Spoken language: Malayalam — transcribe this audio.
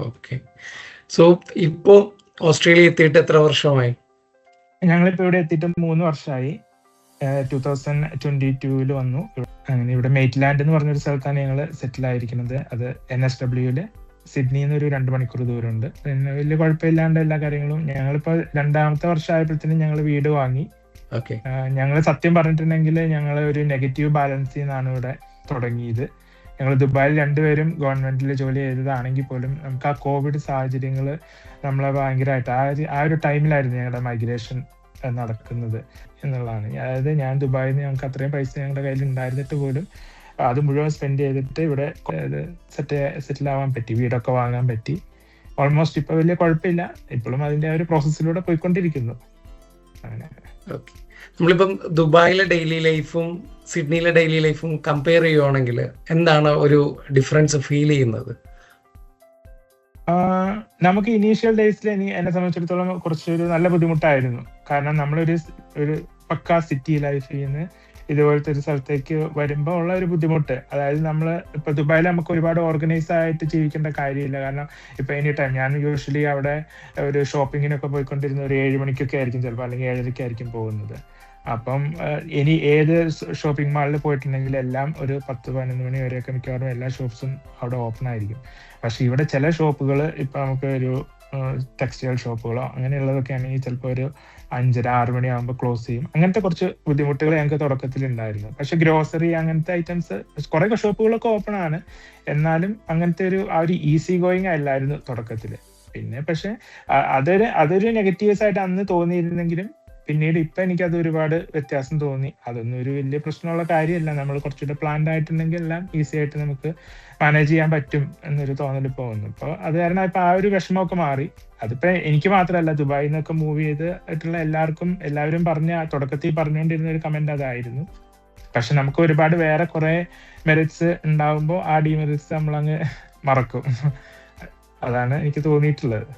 ഓക്കെ. സോ ഇപ്പോ ഓസ്ട്രേലിയ എത്തിയിട്ട് എത്ര വർഷമായി? ഞങ്ങളിപ്പോ ഇവിടെ എത്തിയിട്ട് 3 വർഷമായി. 2022 വന്നു. അങ്ങനെ ഇവിടെ മെയ്റ്റ്ലാൻഡ് എന്ന് പറഞ്ഞൊരു സ്ഥലത്താണ് ഞങ്ങൾ സെറ്റിൽ ആയിരിക്കുന്നത്. അത് NSW സിഡ്നിയിൽ നിന്ന് ഒരു 2 മണിക്കൂർ ദൂരമുണ്ട്. പിന്നെ വലിയ കുഴപ്പമില്ലാണ്ട് എല്ലാ കാര്യങ്ങളും. ഞങ്ങളിപ്പോ 2ാമത്തെ വർഷമായപ്പോഴത്തേനും ഞങ്ങൾ വീട് വാങ്ങി. ഓക്കെ. ഞങ്ങൾ സത്യം പറഞ്ഞിട്ടുണ്ടെങ്കിൽ ഞങ്ങൾ ഒരു നെഗറ്റീവ് ബാലൻസിൽ നിന്നാണ് ഇവിടെ തുടങ്ങിയത്. ഞങ്ങൾ ദുബായിൽ രണ്ടുപേരും ഗവൺമെന്റിൽ ജോലി ചെയ്തതാണെങ്കിൽ പോലും നമുക്ക് ആ കോവിഡ് സാഹചര്യങ്ങൾ നമ്മളെ ഭയങ്കരമായിട്ട് ആ ഒരു ടൈമിലായിരുന്നു ഞങ്ങളുടെ മൈഗ്രേഷൻ നടക്കുന്നത് എന്നുള്ളതാണ്. അതായത് ഞാൻ ദുബായിൽ നിന്ന് ഞങ്ങൾക്ക് അത്രയും പൈസ ഞങ്ങളുടെ കയ്യിൽ ഉണ്ടായിരുന്നിട്ട് പോലും അത് മുഴുവൻ സ്പെൻഡ് ചെയ്തിട്ട് ഇവിടെ സെറ്റിൽ ആവാൻ പറ്റി, വീടൊക്കെ വാങ്ങാൻ പറ്റി. ഓൾമോസ്റ്റ് ഇപ്പൊ വലിയ കുഴപ്പമില്ല. ഇപ്പോഴും അതിന്റെ ഒരു പ്രോസസ്സിലൂടെ പോയിക്കൊണ്ടിരിക്കുന്നു. അങ്ങനെ ഓക്കെ. നമ്മളിപ്പം ദുബായിലെ ഡെയിലി ലൈഫും സിഡ്നിയിലെ ഡെയിലി ലൈഫും കമ്പയർ ചെയ്യുവാണെങ്കിൽ എന്താണ് ഒരു ഡിഫറൻസ് ഫീൽ ചെയ്യുന്നത്? നമുക്ക് ഇനീഷ്യൽ ഡേയ്സിൽ എന്നെ സംബന്ധിച്ചിടത്തോളം കുറച്ചൊരു നല്ല ബുദ്ധിമുട്ടായിരുന്നു. കാരണം നമ്മളൊരു പക്കാ സിറ്റി ലൈഫിൽ നിന്ന് ഇതുപോലത്തെ ഒരു സ്ഥലത്തേക്ക് വരുമ്പോൾ ഉള്ള ഒരു ബുദ്ധിമുട്ട്. അതായത് നമ്മൾ ഇപ്പൊ ദുബായിൽ നമുക്ക് ഒരുപാട് ഓർഗനൈസ് ആയിട്ട് ജീവിക്കേണ്ട കാര്യമില്ല. കാരണം ഇപ്പൊ എനി ടൈം ഞാൻ യൂഷ്വലി അവിടെ ഒരു ഷോപ്പിങ്ങിനൊക്കെ പോയിക്കൊണ്ടിരുന്ന ഒരു 7 മണിക്കൊക്കെ ആയിരിക്കും ചിലപ്പോൾ, അല്ലെങ്കിൽ 7:30 പോകുന്നത്. അപ്പം ഇനി ഏത് ഷോപ്പിംഗ് മാളിൽ പോയിട്ടുണ്ടെങ്കിൽ എല്ലാം ഒരു 10-11 മണി വരെയൊക്കെ മിക്കവാറും എല്ലാ ഷോപ്സും അവിടെ ഓപ്പൺ ആയിരിക്കും. പക്ഷെ ഇവിടെ ചില ഷോപ്പുകൾ ഇപ്പൊ നമുക്ക് ഒരു ടെക്സ്റ്റൈൽ ഷോപ്പുകളോ അങ്ങനെയുള്ളതൊക്കെ ആണെങ്കിൽ ചിലപ്പോൾ ഒരു 5:30-6 മണിയാകുമ്പോൾ ക്ലോസ് ചെയ്യും. അങ്ങനത്തെ കുറച്ച് ബുദ്ധിമുട്ടുകൾ ഞങ്ങൾക്ക് തുടക്കത്തിൽ ഉണ്ടായിരുന്നു. പക്ഷെ ഗ്രോസറി അങ്ങനത്തെ ഐറ്റംസ് കുറെ ഷോപ്പുകളൊക്കെ ഓപ്പൺ ആണ്. എന്നാലും അങ്ങനത്തെ ആ ഒരു ഈസി ഗോയിങ് അല്ലായിരുന്നു തുടക്കത്തിൽ. പിന്നെ പക്ഷെ അതൊരു നെഗറ്റീവ്സ് ആയിട്ട് അന്ന് തോന്നിയിരുന്നെങ്കിലും പിന്നീട് ഇപ്പൊ എനിക്കത് ഒരുപാട് വ്യത്യാസം തോന്നി. അതൊന്നും ഒരു വലിയ പ്രശ്നമുള്ള കാര്യമല്ല. നമ്മൾ കുറച്ചുകൂടെ പ്ലാൻഡ് ആയിട്ടുണ്ടെങ്കിൽ എല്ലാം ഈസി ആയിട്ട് നമുക്ക് മാനേജ് ചെയ്യാൻ പറ്റും എന്നൊരു തോന്നൽ ഇപ്പൊ വന്നു. ഇപ്പൊ അത് കാരണം ഇപ്പൊ ആ ഒരു വിഷമമൊക്കെ മാറി. അതിപ്പോ എനിക്ക് മാത്രമല്ല, ദുബായിൽ നിന്നൊക്കെ മൂവ് ചെയ്തിട്ടുള്ള എല്ലാവരും തുടക്കത്തിൽ പറഞ്ഞുകൊണ്ടിരുന്ന ഒരു കമന്റ് അതായിരുന്നു. പക്ഷെ നമുക്ക് ഒരുപാട് വേറെ കുറെ മെറിറ്റ്സ് ഉണ്ടാവുമ്പോൾ ആ ഡിമെറിറ്റ്സ് നമ്മളങ്ങ് മറക്കും. അതാണ് എനിക്ക് തോന്നിയിട്ടുള്ളത്.